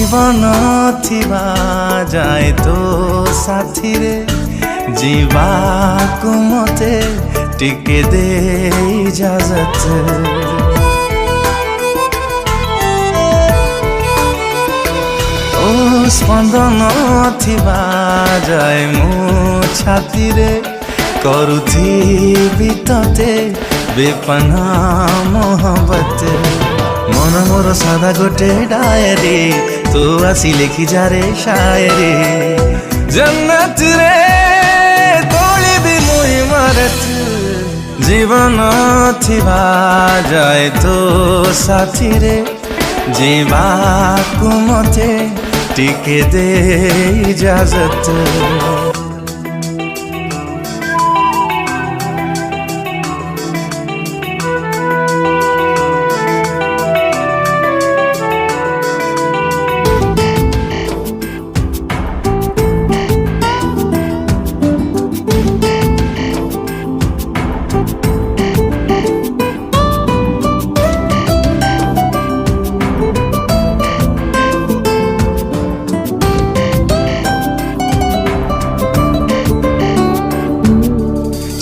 जीवन थिबा जाए तो साथी रे जीवा को मते टिके दे इजाजत। ओ स्पंदन थिबा जाए मो छाती रे करुथिबि तते बेपना मोहब्बत। मन मोर सादा गोटे डायरी तू आसी लिखि जा रे शायरी। जन्नत रे तोलिबि मुई मरत जीवन थिबा जाए तो साथी रे जीवा को मते टिके दे इजाजत।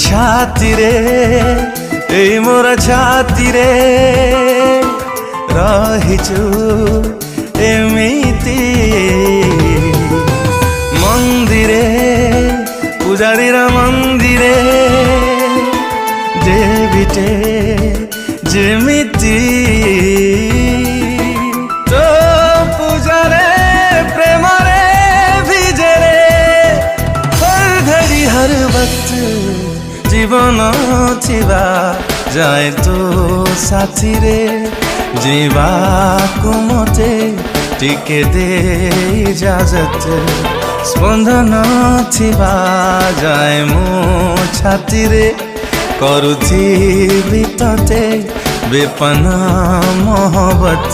छाती रे ए मोर छाती रे रहिछु एमिति मंदिरे पूजारी रा मंदिरे देवीटे जेमिति तो पूजारे प्रेम रे भिजे रे हर घड़ी हर वक्त जीवन थिबा जाए तो साथी रे जीवा को मते टिके दे इजाजत। स्पंदन थिबा जाए मो छाती रे करुथिबि तते बेपना मोहब्बत।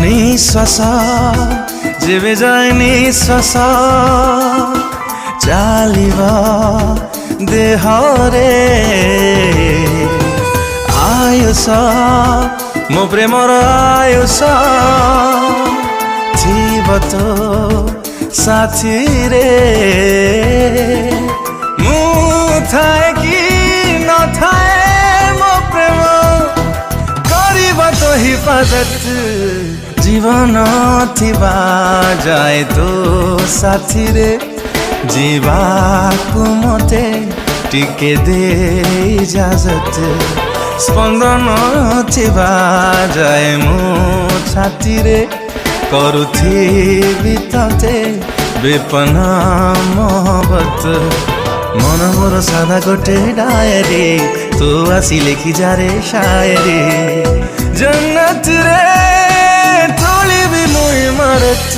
निश्वास जेबे जाए निश्वास चालिबा देह रे आयुष मो प्रेमर आयुष थिब तो साथी रे मु थाए कि न थाए मो प्रेम करिबा तो हिफाजत। जीवन थिबा जाए तो साथी रे जीवा को मते टिके दे इजाजत। स्पंदन थिबा जाए मो छाती रे करुथिबि तते बेपना मोहब्बत। मन मोर सादा गोटे डायरी तू आसी लिखि जा रे शायरी। जन्नत रे तोलिबि मुई मरत